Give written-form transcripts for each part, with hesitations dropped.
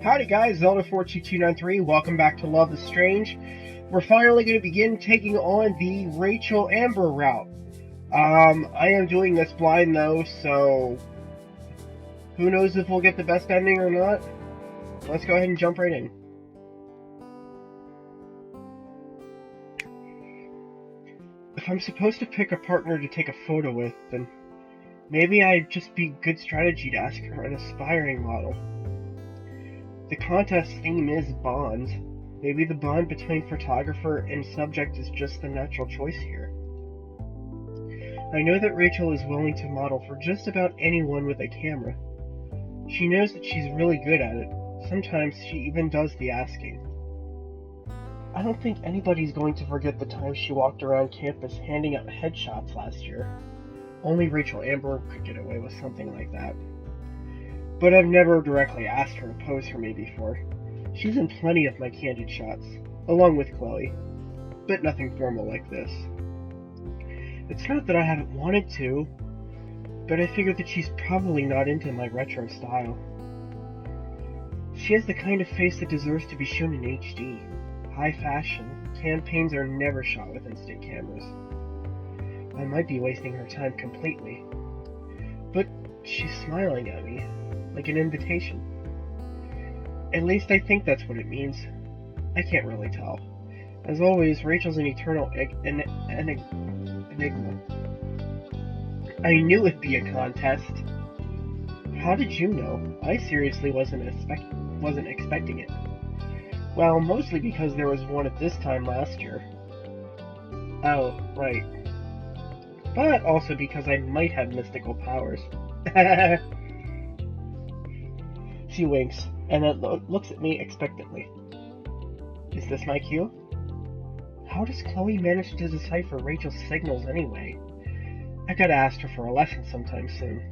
Howdy guys, Zelda42293, welcome back to Love is Strange. We're finally going to begin taking on the Rachel Amber route. I am doing this blind though, so who knows if we'll get the best ending or not. Let's go ahead and jump right in. If I'm supposed to pick a partner to take a photo with, then maybe I'd just be good strategy to ask her an aspiring model. The contest theme is bonds. Maybe the bond between photographer and subject is just the natural choice here. I know that Rachel is willing to model for just about anyone with a camera. She knows that she's really good at it. Sometimes she even does the asking. I don't think anybody's going to forget the time she walked around campus handing out headshots last year. Only Rachel Amber could get away with something like that. But I've never directly asked her to pose for me before. She's in plenty of my candid shots, along with Chloe, but nothing formal like this. It's not that I haven't wanted to, but I figured that she's probably not into my retro style. She has the kind of face that deserves to be shown in HD. High fashion, campaigns are never shot with instant cameras. I might be wasting her time completely, but she's smiling at me, like an invitation. At least I think that's what it means. I can't really tell. As always, Rachel's an eternal enigma. I knew it'd be a contest. How did you know? I seriously wasn't expecting it. Well, mostly because there was one at this time last year. Oh, right. But also because I might have mystical powers. She winks, and then looks at me expectantly. Is this my cue? How does Chloe manage to decipher Rachel's signals anyway? I gotta ask her for a lesson sometime soon.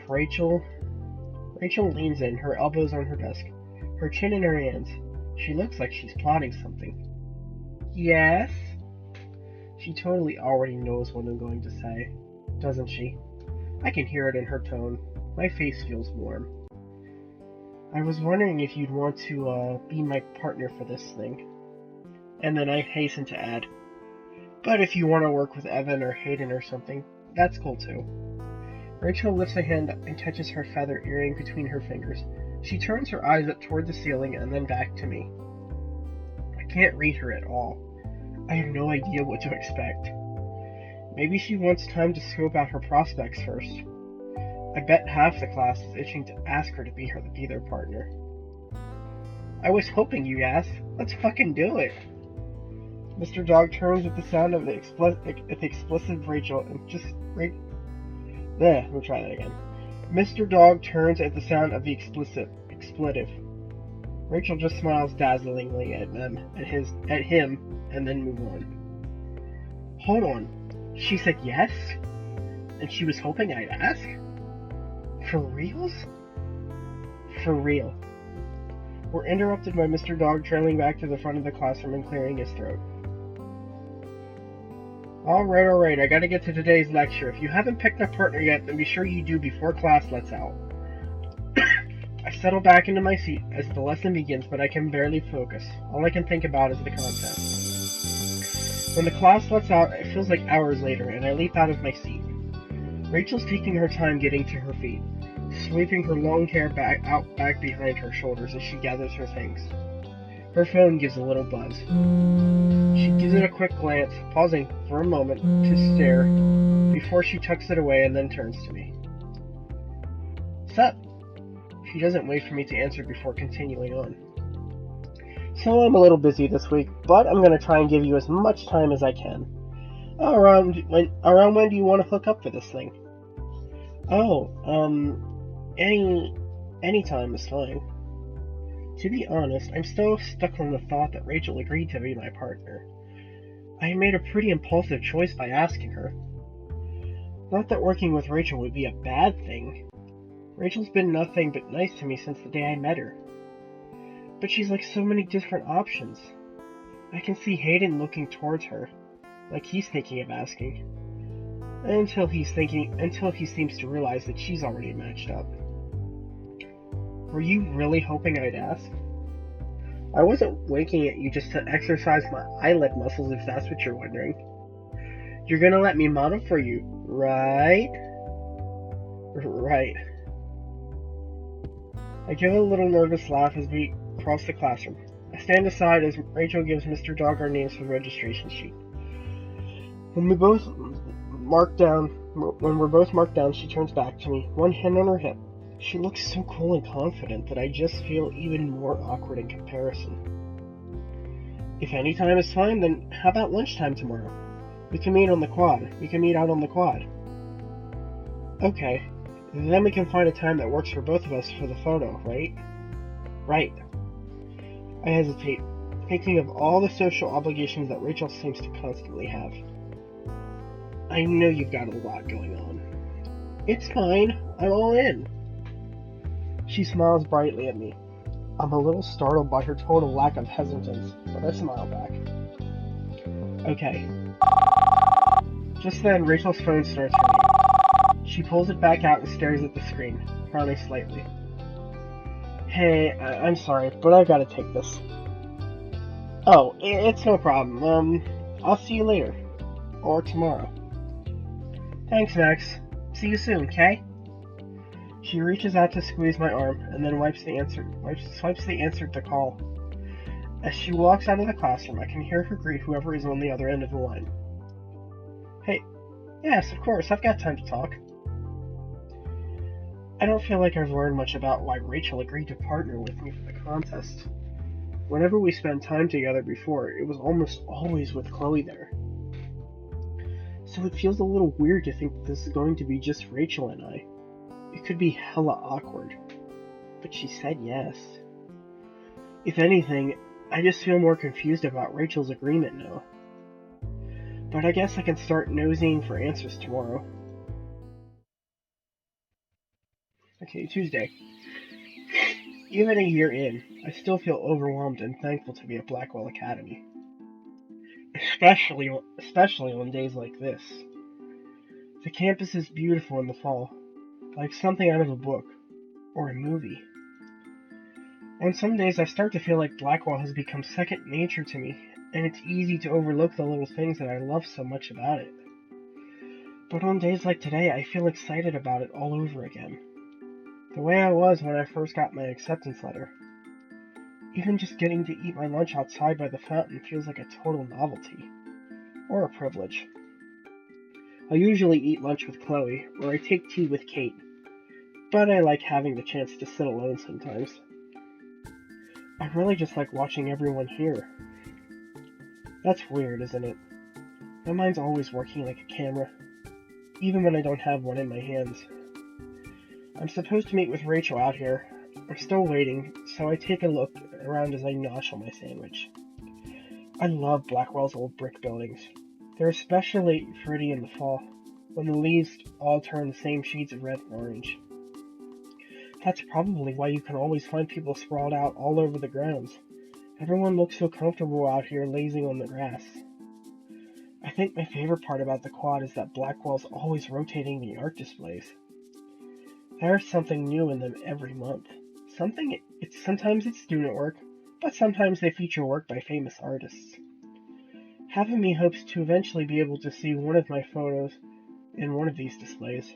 Rachel leans in, her elbows on her desk, her chin in her hands. She looks like she's plotting something. Yes? She totally already knows what I'm going to say, doesn't she? I can hear it in her tone. My face feels warm. I was wondering if you'd want to be my partner for this thing. And then I hasten to add, but if you want to work with Evan or Hayden or something, that's cool too. Rachel lifts a hand and catches her feather earring between her fingers. She turns her eyes up toward the ceiling and then back to me. I can't read her at all. I have no idea what to expect. Maybe she wants time to scope out her prospects first. I bet half the class is itching to ask her to be their partner. I was hoping you'd ask. Let's fucking do it. Mr. Dog turns at the sound of the explicit Rachel and just... Let me try that again. Mr. Dog turns at the sound of the expletive. Rachel just smiles dazzlingly at him, and then move on. Hold on. She said yes? And she was hoping I'd ask? For reals? For real. We're interrupted by Mr. Dog trailing back to the front of the classroom and clearing his throat. Alright, I gotta get to today's lecture. If you haven't picked a partner yet, then be sure you do before class lets out. I settle back into my seat as the lesson begins, but I can barely focus. All I can think about is the content. When the class lets out, it feels like hours later, and I leap out of my seat. Rachel's taking her time getting to her feet, sweeping her long hair back behind her shoulders as she gathers her things. Her phone gives a little buzz. She gives it a quick glance, pausing for a moment to stare, before she tucks it away and then turns to me. Sup? She doesn't wait for me to answer before continuing on. So I'm a little busy this week, but I'm going to try and give you as much time as I can. Around when do you want to hook up for this thing? Any time is fine. To be honest, I'm still stuck on the thought that Rachel agreed to be my partner. I made a pretty impulsive choice by asking her. Not that working with Rachel would be a bad thing. Rachel's been nothing but nice to me since the day I met her. But she's like so many different options. I can see Hayden looking towards her, like he's thinking of asking. Until he seems to realize that she's already matched up. Were you really hoping I'd ask? I wasn't winking at you just to exercise my eyelid muscles, if that's what you're wondering. You're gonna let me model for you, right? Right. I give a little nervous laugh as we cross the classroom. I stand aside as Rachel gives Mr. Dog our names for the registration sheet. When we're both marked down, she turns back to me, one hand on her hip. She looks so cool and confident that I just feel even more awkward in comparison. If any time is fine, then how about lunchtime tomorrow? We can meet out on the quad. Okay, then we can find a time that works for both of us for the photo, right? Right. I hesitate, thinking of all the social obligations that Rachel seems to constantly have. I know you've got a lot going on. It's fine. I'm all in. She smiles brightly at me. I'm a little startled by her total lack of hesitance, but I smile back. Okay. Just then, Rachel's phone starts ringing. She pulls it back out and stares at the screen, frowning slightly. Hey, I'm sorry, but I've got to take this. Oh, it's no problem. I'll see you later. Or tomorrow. Thanks, Max. See you soon, okay? She reaches out to squeeze my arm, and then swipes the answer to call. As she walks out of the classroom, I can hear her greet whoever is on the other end of the line. Hey, yes, of course, I've got time to talk. I don't feel like I've learned much about why Rachel agreed to partner with me for the contest. Whenever we spent time together before, it was almost always with Chloe there. So it feels a little weird to think this is going to be just Rachel and I. It could be hella awkward. But she said yes. If anything, I just feel more confused about Rachel's agreement now. But I guess I can start nosing for answers tomorrow. Okay, Tuesday. Even a year in, I still feel overwhelmed and thankful to be at Blackwell Academy. Especially on days like this. The campus is beautiful in the fall, like something out of a book, or a movie. On some days I start to feel like Blackwell has become second nature to me, and it's easy to overlook the little things that I love so much about it. But on days like today, I feel excited about it all over again. The way I was when I first got my acceptance letter. Even just getting to eat my lunch outside by the fountain feels like a total novelty. Or a privilege. I usually eat lunch with Chloe, or I take tea with Kate. But I like having the chance to sit alone sometimes. I really just like watching everyone here. That's weird, isn't it? My mind's always working like a camera, even when I don't have one in my hands. I'm supposed to meet with Rachel out here. I'm still waiting, so I take a look around as I nosh on my sandwich. I love Blackwell's old brick buildings. They're especially pretty in the fall, when the leaves all turn the same shades of red and orange. That's probably why you can always find people sprawled out all over the grounds. Everyone looks so comfortable out here lazing on the grass. I think my favorite part about the quad is that Blackwell's always rotating the art displays. There's something new in them every month. Sometimes it's student work, but sometimes they feature work by famous artists. Half of me hopes to eventually be able to see one of my photos in one of these displays,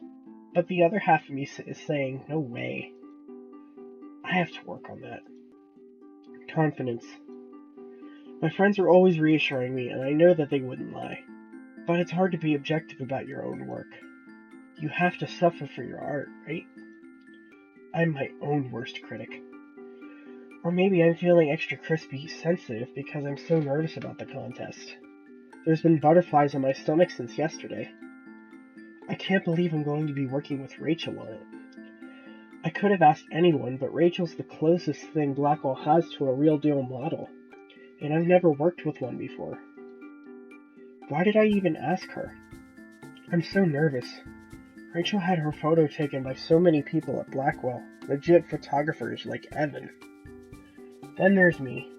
but the other half of me is saying, no way. I have to work on that. Confidence. My friends are always reassuring me, and I know that they wouldn't lie. But it's hard to be objective about your own work. You have to suffer for your art, right? I'm my own worst critic. Or maybe I'm feeling extra crispy sensitive because I'm so nervous about the contest. There's been butterflies in my stomach since yesterday. I can't believe I'm going to be working with Rachel on it. I could have asked anyone, but Rachel's the closest thing Blackwell has to a real deal model, and I've never worked with one before. Why did I even ask her? I'm so nervous. Rachel had her photo taken by so many people at Blackwell, legit photographers like Evan. Then there's me,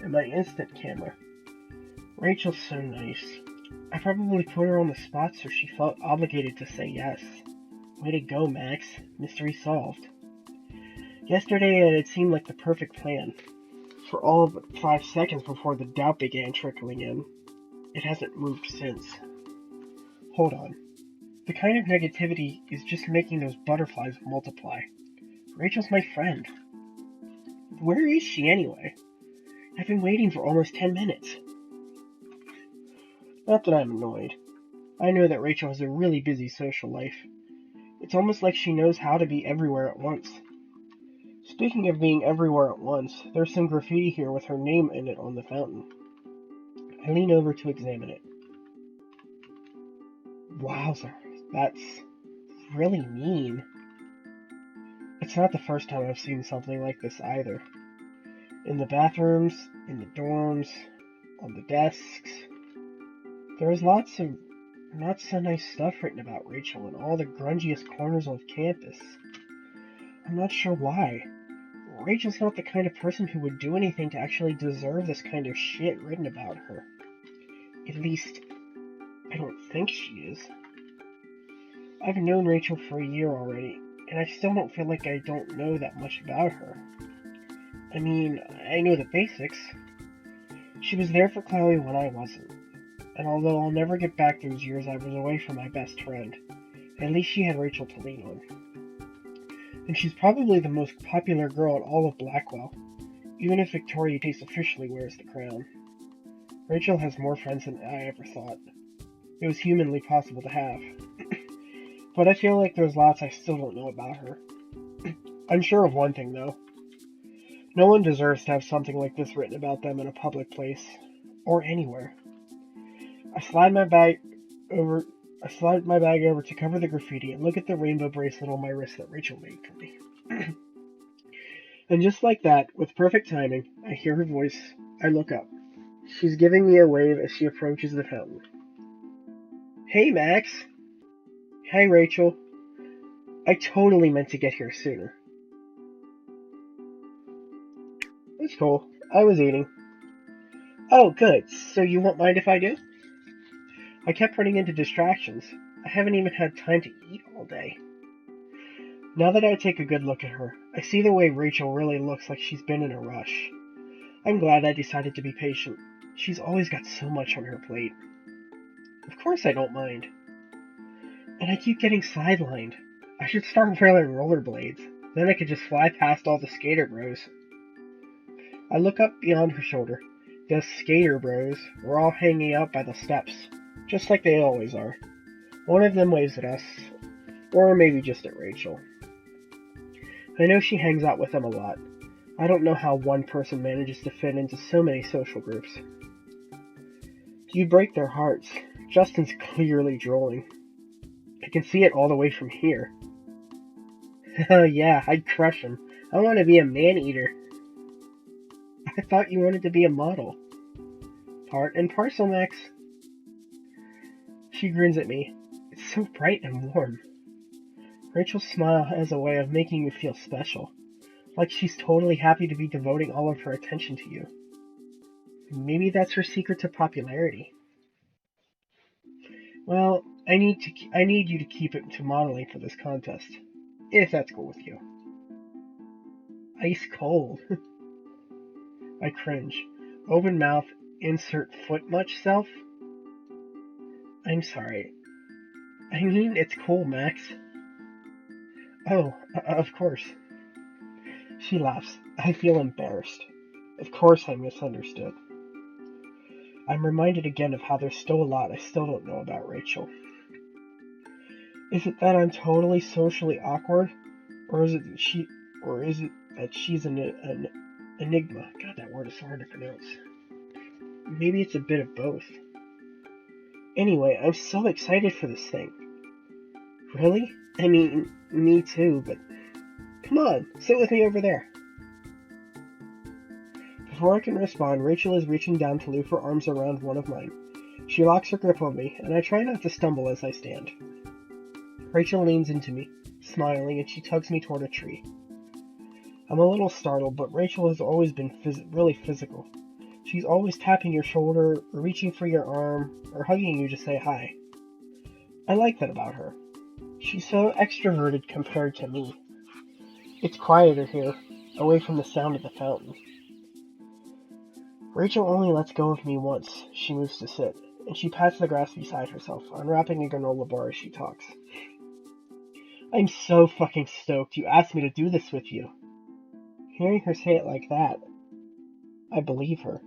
and my instant camera. Rachel's so nice. I probably put her on the spot so she felt obligated to say yes. Way to go, Max. Mystery solved. Yesterday it had seemed like the perfect plan, for all but 5 seconds before the doubt began trickling in. It hasn't moved since. Hold on. The kind of negativity is just making those butterflies multiply. Rachel's my friend. Where is she anyway? I've been waiting for almost 10 minutes. Not that I'm annoyed. I know that Rachel has a really busy social life. It's almost like she knows how to be everywhere at once. Speaking of being everywhere at once, there's some graffiti here with her name in it on the fountain. I lean over to examine it. Wowzer, that's really mean. It's not the first time I've seen something like this either. In the bathrooms, in the dorms, on the desks. There's lots of not so nice stuff written about Rachel in all the grungiest corners of campus. I'm not sure why. Rachel's not the kind of person who would do anything to actually deserve this kind of shit written about her. At least, I don't think she is. I've known Rachel for a year already, and I still don't feel like I don't know that much about her. I mean, I know the basics. She was there for Chloe when I wasn't, and although I'll never get back those years I was away from my best friend, at least she had Rachel to lean on. And she's probably the most popular girl in all of Blackwell, even if Victoria Chase officially wears the crown. Rachel has more friends than I ever thought. It was humanly possible to have. But I feel like there's lots I still don't know about her. I'm sure of one thing, though. No one deserves to have something like this written about them in a public place, or anywhere. I slide my bag over to cover the graffiti and look at the rainbow bracelet on my wrist that Rachel made for me. And just like that, with perfect timing, I hear her voice. I look up. She's giving me a wave as she approaches the fountain. Hey, Max. Hi, Rachel. I totally meant to get here sooner. It's cool. I was eating. Oh, good. So you won't mind if I do? I kept running into distractions. I haven't even had time to eat all day. Now that I take a good look at her, I see the way Rachel really looks like she's been in a rush. I'm glad I decided to be patient. She's always got so much on her plate. Of course I don't mind. And I keep getting sidelined. I should start wearing rollerblades. Then I could just fly past all the skater bros. I look up beyond her shoulder. The skater bros were all hanging out by the steps, just like they always are. One of them waves at us, or maybe just at Rachel. I know she hangs out with them a lot. I don't know how one person manages to fit into so many social groups. You break their hearts. Justin's clearly drooling. I can see it all the way from here. Yeah, I'd crush him. I want to be a man-eater. I thought you wanted to be a model. Part and parcel, Max. She grins at me. It's so bright and warm. Rachel's smile has a way of making you feel special. Like she's totally happy to be devoting all of her attention to you. Maybe that's her secret to popularity. Well, I need you to keep it to modeling for this contest. If that's cool with you. Ice cold. I cringe. Open mouth, insert foot much self? I'm sorry. I mean, it's cool, Max. Oh, of course. She laughs. I feel embarrassed. Of course I misunderstood. I'm reminded again of how there's still a lot I still don't know about Rachel. Is it that I'm totally socially awkward? Or is it that she's an enigma? God, that word is so hard to pronounce. Maybe it's a bit of both. Anyway, I'm so excited for this thing. Really? I mean, me too, but come on, sit with me over there. Before I can respond, Rachel is reaching down to loop her arms around one of mine. She locks her grip on me, and I try not to stumble as I stand. Rachel leans into me, smiling, and she tugs me toward a tree. I'm a little startled, but Rachel has always been really physical. She's always tapping your shoulder, or reaching for your arm, or hugging you to say hi. I like that about her. She's so extroverted compared to me. It's quieter here, away from the sound of the fountain. Rachel only lets go of me once. She moves to sit, and she pats the grass beside herself, unwrapping a granola bar as she talks. I'm so fucking stoked you asked me to do this with you. Hearing her say it like that, I believe her.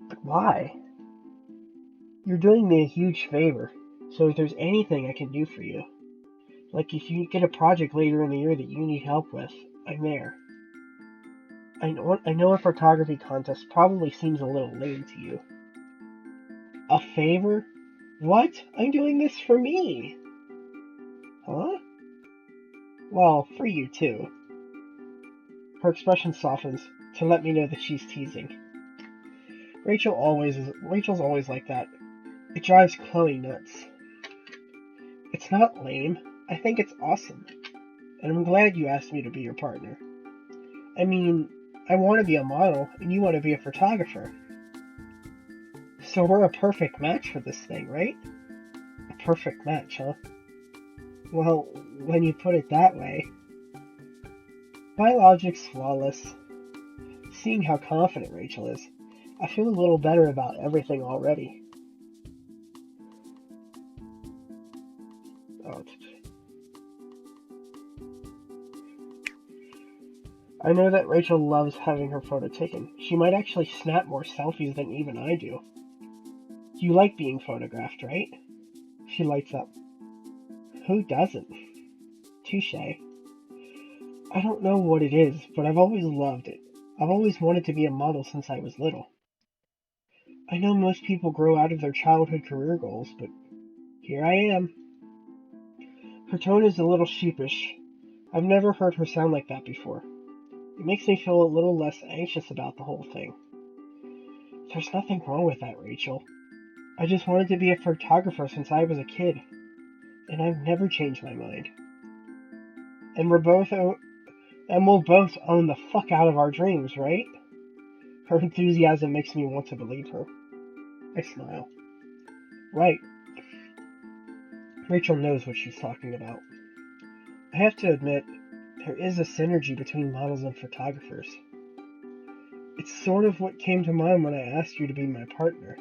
But why? You're doing me a huge favor, so if there's anything I can do for you, like if you get a project later in the year that you need help with, I'm there. I know a photography contest probably seems a little lame to you. A favor? What? I'm doing this for me. Huh? Well, for you too. Her expression softens to let me know that she's teasing. Rachel's always like that. It drives Chloe nuts. It's not lame. I think it's awesome. And I'm glad you asked me to be your partner. I mean, I want to be a model, and you want to be a photographer. So we're a perfect match for this thing, right? A perfect match, huh? Well, when you put it that way. My logic's flawless. Seeing how confident Rachel is, I feel a little better about everything already. I know that Rachel loves having her photo taken. She might actually snap more selfies than even I do. You like being photographed, right? She lights up. Who doesn't? Touché. I don't know what it is, but I've always loved it. I've always wanted to be a model since I was little. I know most people grow out of their childhood career goals, but here I am. Her tone is a little sheepish. I've never heard her sound like that before. It makes me feel a little less anxious about the whole thing. There's nothing wrong with that, Rachel. I just wanted to be a photographer since I was a kid, and I've never changed my mind. And we'll both own the fuck out of our dreams, right? Her enthusiasm makes me want to believe her. I smile. Right. Rachel knows what she's talking about. I have to admit, there is a synergy between models and photographers. It's sort of what came to mind when I asked you to be my partner.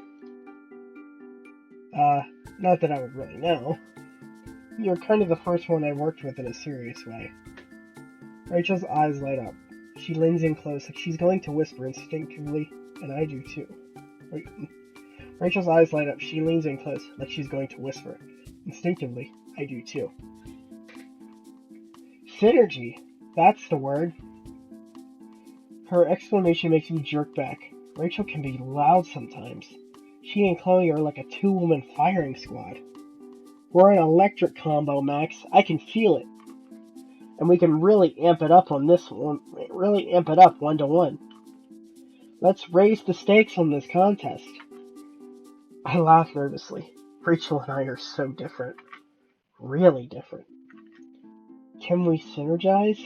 Not that I would really know. You're kind of the first one I worked with in a serious way. Rachel's eyes light up. She leans in close like she's going to whisper instinctively, and I do too. Rachel's eyes light up. She leans in close like she's going to whisper. Instinctively, I do too. Synergy! That's the word. Her exclamation makes me jerk back. Rachel can be loud sometimes. She and Chloe are like a two-woman firing squad. We're an electric combo, Max. I can feel it. And we can really amp it up on this one. Really amp it up 1-to-1. Let's raise the stakes on this contest. I laugh nervously. Rachel and I are so different. Really different. Can we synergize?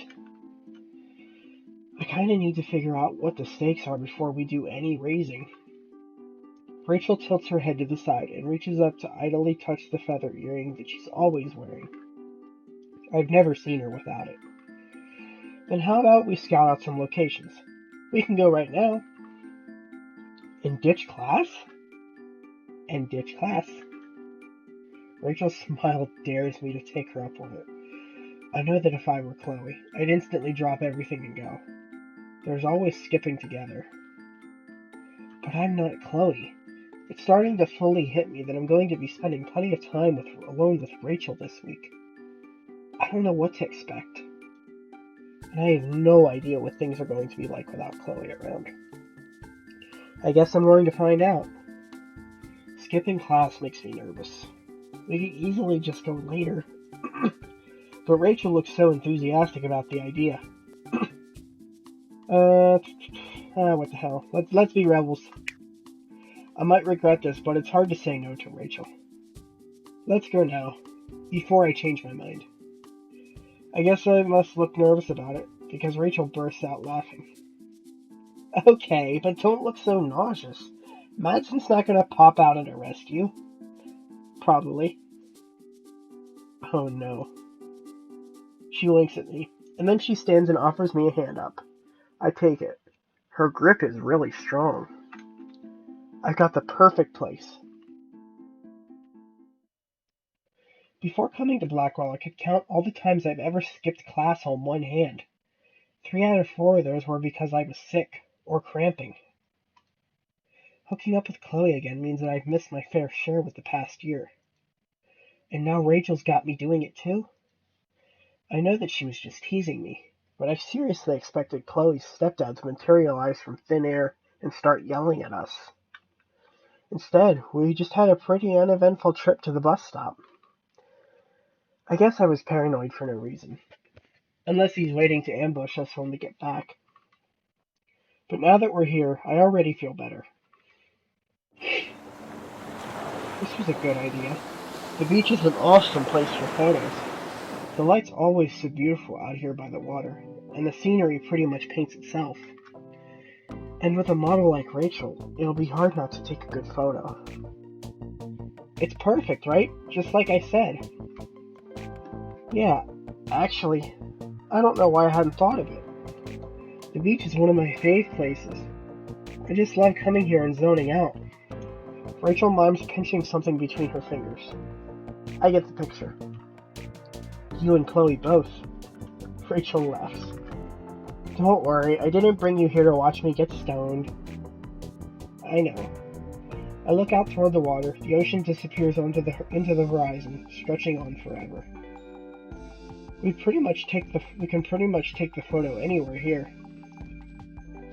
I kinda need to figure out what the stakes are before we do any raising. Rachel tilts her head to the side and reaches up to idly touch the feather earring that she's always wearing. I've never seen her without it. Then how about we scout out some locations? We can go right now. And ditch class? And ditch class. Rachel's smile dares me to take her up on it. I know that if I were Chloe, I'd instantly drop everything and go. There's always skipping together. But I'm not Chloe. It's starting to fully hit me that I'm going to be spending plenty of time alone with Rachel this week. I don't know what to expect. And I have no idea what things are going to be like without Chloe around. I guess I'm going to find out. Skipping class makes me nervous. We could easily just go later. But Rachel looks so enthusiastic about the idea. What the hell. Let's be rebels. I might regret this, but it's hard to say no to Rachel. Let's go now, before I change my mind. I guess I must look nervous about it, because Rachel bursts out laughing. Okay, but don't look so nauseous. Madsen's not gonna pop out and arrest you. Probably. Oh no. She winks at me. And then she stands and offers me a hand up. I take it. Her grip is really strong. I've got the perfect place. Before coming to Blackwell, I could count all the times I've ever skipped class on one hand. 3 out of 4 of those were because I was sick or cramping. Hooking up with Chloe again means that I've missed my fair share with the past year. And now Rachel's got me doing it too? I know that she was just teasing me, but I seriously expected Chloe's stepdad to materialize from thin air and start yelling at us. Instead, we just had a pretty uneventful trip to the bus stop. I guess I was paranoid for no reason. Unless he's waiting to ambush us when we get back. But now that we're here, I already feel better. This was a good idea. The beach is an awesome place for photos. The light's always so beautiful out here by the water, and the scenery pretty much paints itself. And with a model like Rachel, it'll be hard not to take a good photo. It's perfect, right? Just like I said. Yeah, actually, I don't know why I hadn't thought of it. The beach is one of my fave places. I just love coming here and zoning out. Rachel mimes pinching something between her fingers. I get the picture. You and Chloe both. Rachel laughs. Don't worry, I didn't bring you here to watch me get stoned. I know. I look out toward the water. The ocean disappears into the horizon, stretching on forever. We can pretty much take the photo anywhere here.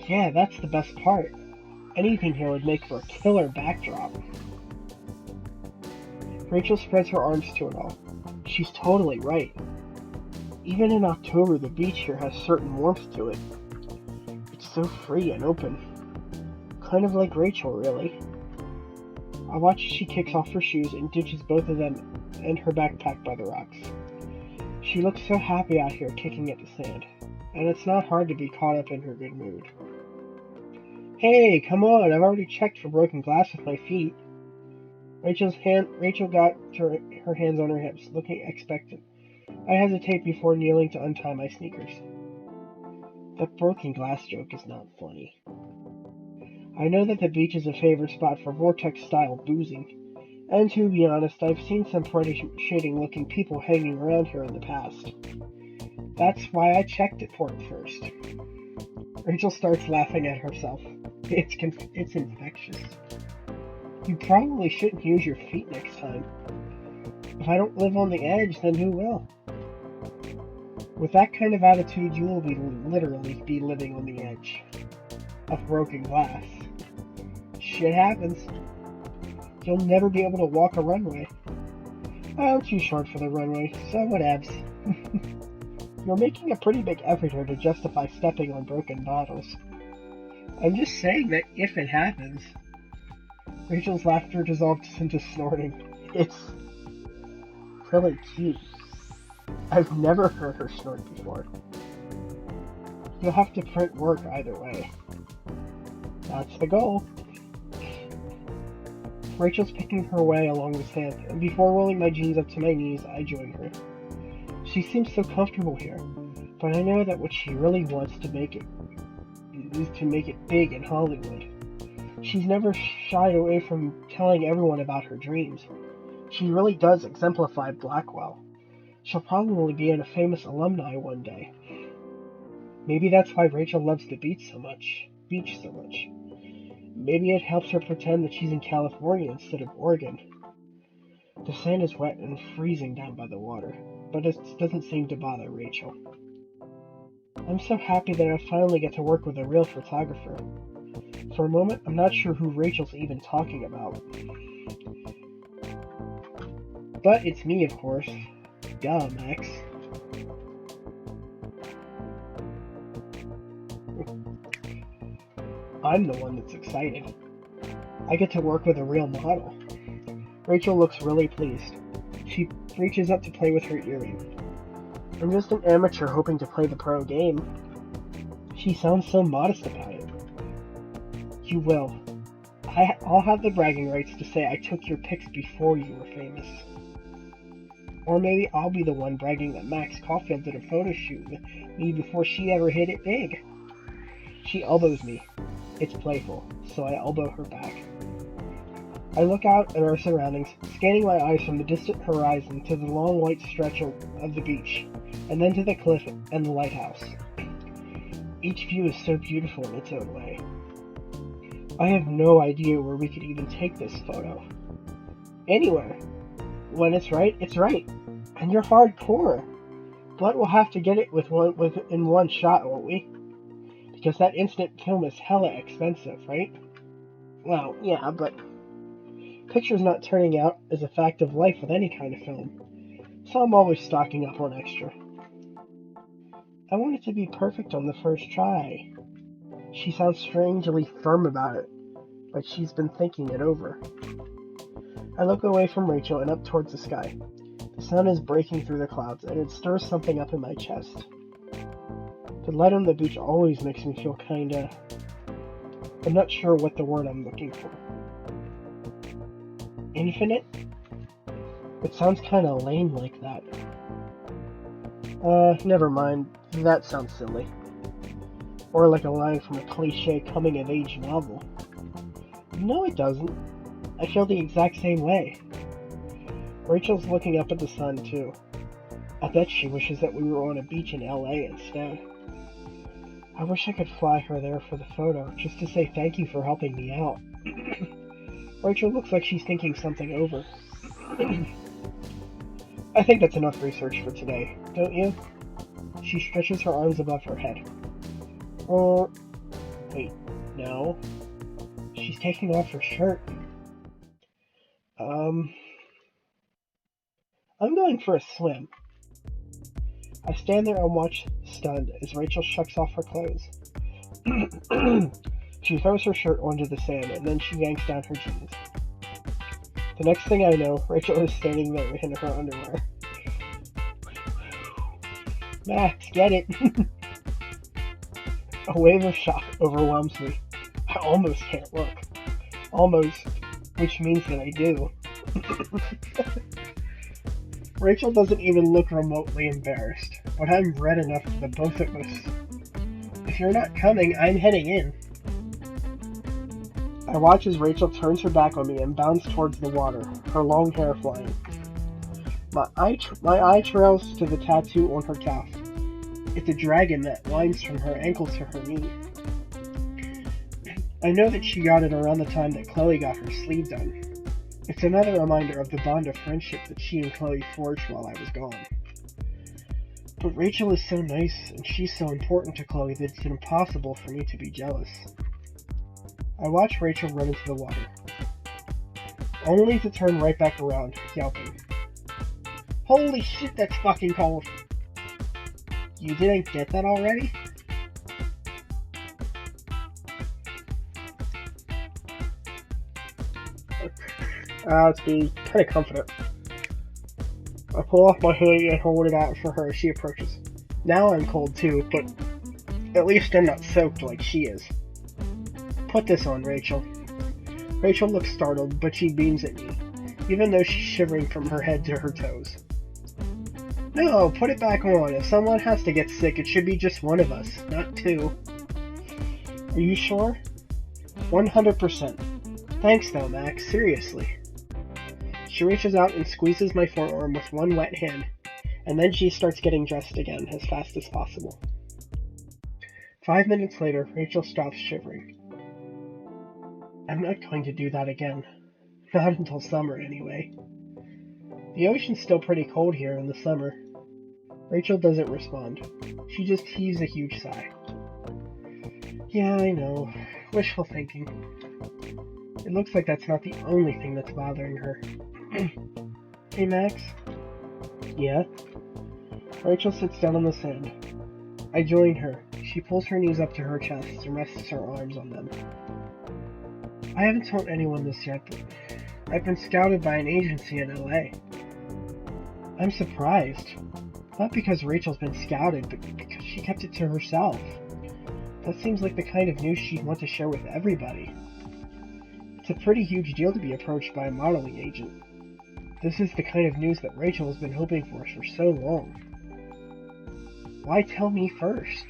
Yeah, that's the best part. Anything here would make for a killer backdrop. Rachel spreads her arms to it all. She's totally right. Even in October, the beach here has certain warmth to it. It's so free and open. Kind of like Rachel, really. I watch as she kicks off her shoes and ditches both of them and her backpack by the rocks. She looks so happy out here kicking at the sand, and it's not hard to be caught up in her good mood. Hey, come on, I've already checked for broken glass with my feet. Rachel got her hands on her hips, looking expectant. I hesitate before kneeling to untie my sneakers. The broken glass joke is not funny. I know that the beach is a favorite spot for vortex-style boozing, and to be honest, I've seen some pretty shady-looking people hanging around here in the past. That's why I checked it for it first. Rachel starts laughing at herself. It's infectious. You probably shouldn't use your feet next time. If I don't live on the edge, then who will? With that kind of attitude, you will literally be living on the edge of broken glass. Shit happens. You'll never be able to walk a runway. I'm too short for the runway, so whatevs. You're making a pretty big effort here to justify stepping on broken bottles. I'm just saying that if it happens... Rachel's laughter dissolved into snorting. It's really cute. I've never heard her snort before. You'll have to print work either way. That's the goal. Rachel's picking her way along the sand, and before rolling my jeans up to my knees, I join her. She seems so comfortable here, but I know that what she really wants to make it is to make it big in Hollywood. She's never shied away from telling everyone about her dreams. She really does exemplify Blackwell. She'll probably be a famous alumni one day. Maybe that's why Rachel loves the beach so much. Maybe it helps her pretend that she's in California instead of Oregon. The sand is wet and freezing down by the water, but it doesn't seem to bother Rachel. I'm so happy that I finally get to work with a real photographer. For a moment, I'm not sure who Rachel's even talking about. But it's me, of course. Duh, Max. I'm the one that's excited. I get to work with a real model. Rachel looks really pleased. She reaches up to play with her earring. I'm just an amateur hoping to play the pro game. She sounds so modest about it. You will. I'll have the bragging rights to say I took your pics before you were famous. Or maybe I'll be the one bragging that Max Caulfield did a photo shoot me before she ever hit it big. She elbows me. It's playful, so I elbow her back. I look out at our surroundings, scanning my eyes from the distant horizon to the long white stretch of the beach, and then to the cliff and the lighthouse. Each view is so beautiful in its own way. I have no idea where we could even take this photo. Anywhere. When it's right, it's right. And you're hardcore. But we'll have to get it in one shot, won't we? Because that instant film is hella expensive, right? Well, yeah, but pictures not turning out is a fact of life with any kind of film. So I'm always stocking up on extra. I want it to be perfect on the first try. She sounds strangely firm about it, like she's been thinking it over. I look away from Rachel and up towards the sky. The sun is breaking through the clouds, and it stirs something up in my chest. The light on the beach always makes me feel kinda... I'm not sure what the word I'm looking for. Infinite? It sounds kinda lame like that. Never mind. That sounds silly. Or like a line from a cliché coming-of-age novel. No, it doesn't. I feel the exact same way. Rachel's looking up at the sun, too. I bet she wishes that we were on a beach in LA instead. I wish I could fly her there for the photo, just to say thank you for helping me out. Rachel looks like she's thinking something over. I think that's enough research for today, don't you? She stretches her arms above her head. Wait, no. She's taking off her shirt. I'm going for a swim. I stand there and watch, stunned, as Rachel shucks off her clothes. She throws her shirt onto the sand, and then she yanks down her jeans. The next thing I know, Rachel is standing there in her underwear. Max, get it! A wave of shock overwhelms me. I almost can't look. Almost, which means that I do. Rachel doesn't even look remotely embarrassed, but I'm red enough for the both of us. If you're not coming, I'm heading in. I watch as Rachel turns her back on me and bounds towards the water, her long hair flying. My eye trails to the tattoo on her calf. It's a dragon that winds from her ankle to her knee. I know that she got it around the time that Chloe got her sleeve done. It's another reminder of the bond of friendship that she and Chloe forged while I was gone. But Rachel is so nice, and she's so important to Chloe that it's impossible for me to be jealous. I watch Rachel run into the water, only to turn right back around, yelping. Holy shit, that's fucking cold! You didn't get that already? Let's be kind of confident. I pull off my hoodie and hold it out for her as she approaches. Now I'm cold too, but at least I'm not soaked like she is. Put this on, Rachel. Rachel looks startled, but she beams at me, even though she's shivering from her head to her toes. No, put it back on. If someone has to get sick, it should be just one of us, not two. Are you sure? 100%. Thanks though, Max, seriously. She reaches out and squeezes my forearm with one wet hand, and then she starts getting dressed again as fast as possible. 5 minutes later, Rachel stops shivering. I'm not going to do that again. Not until summer, anyway. The ocean's still pretty cold here in the summer. Rachel doesn't respond. She just heaves a huge sigh. Yeah, I know. Wishful thinking. It looks like that's not the only thing that's bothering her. Hey, Max? Yeah? Rachel sits down on the sand. I join her. She pulls her knees up to her chest and rests her arms on them. I haven't told anyone this yet, but I've been scouted by an agency in LA. I'm surprised. Not because Rachel's been scouted, but because she kept it to herself. That seems like the kind of news she'd want to share with everybody. It's a pretty huge deal to be approached by a modeling agent. This is the kind of news that Rachel has been hoping for so long. Why tell me first?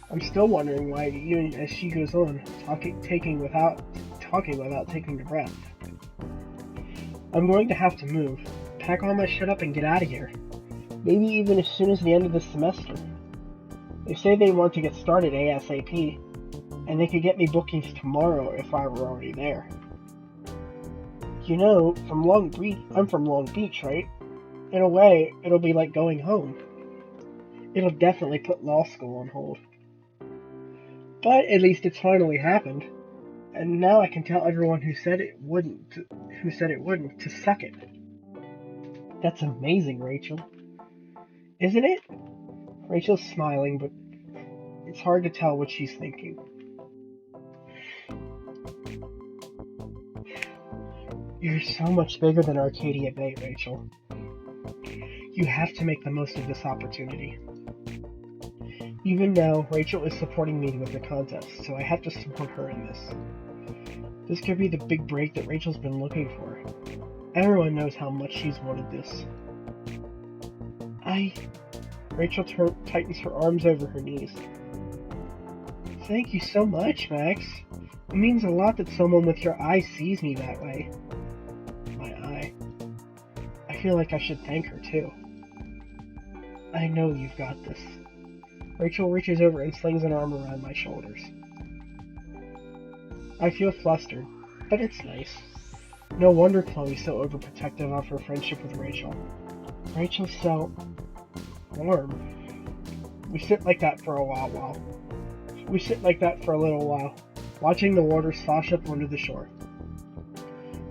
I'm still wondering why, even as she goes on, talking without taking a breath. I'm going to have to move, pack all my shit up and get out of here. Maybe even as soon as the end of the semester. They say they want to get started ASAP, and they could get me bookings tomorrow if I were already there. You know, I'm from Long Beach, right? In a way, it'll be like going home. It'll definitely put law school on hold. But at least it's finally happened. And now I can tell everyone who said it wouldn't to suck it. That's amazing, Rachel. Isn't it? Rachel's smiling, but it's hard to tell what she's thinking. You're so much bigger than Arcadia Bay, Rachel. You have to make the most of this opportunity. Even now, Rachel is supporting me with the contest, so I have to support her in this. This could be the big break that Rachel's been looking for. Everyone knows how much she's wanted this. Rachel tightens her arms over her knees. Thank you so much, Max. It means a lot that someone with your eye sees me that way. My eye. I feel like I should thank her, too. I know you've got this. Rachel reaches over and slings an arm around my shoulders. I feel flustered, but it's nice. No wonder Chloe's so overprotective of her friendship with Rachel. Rachel's so warm. We sit like that for a little while, watching the water slosh up onto the shore.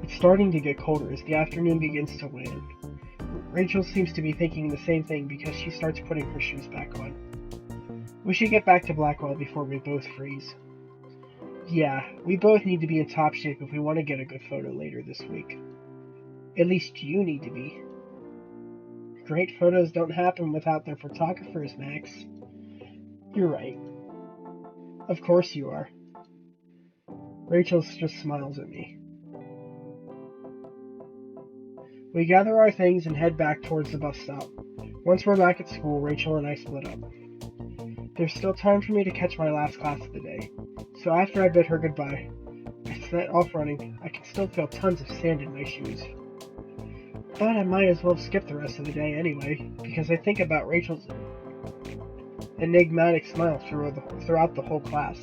It's starting to get colder as the afternoon begins to wane. Rachel seems to be thinking the same thing because she starts putting her shoes back on. We should get back to Blackwell before we both freeze. Yeah, we both need to be in top shape if we want to get a good photo later this week. At least you need to be. Great photos don't happen without their photographers, Max. You're right. Of course you are. Rachel just smiles at me. We gather our things and head back towards the bus stop. Once we're back at school, Rachel and I split up. There's still time for me to catch my last class of the day, so after I bid her goodbye, I set off running. I can still feel tons of sand in my shoes. But I might as well skip the rest of the day anyway, because I think about Rachel's enigmatic smile throughout the whole class.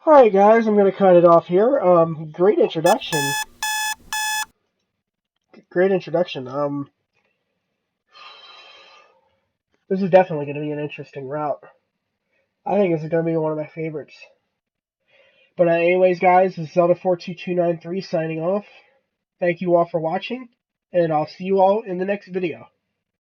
Alright guys, I'm going to cut it off here. Great introduction. This is definitely going to be an interesting route. I think this is going to be one of my favorites. But anyways, guys, this is Zelda42293 signing off. Thank you all for watching, and I'll see you all in the next video.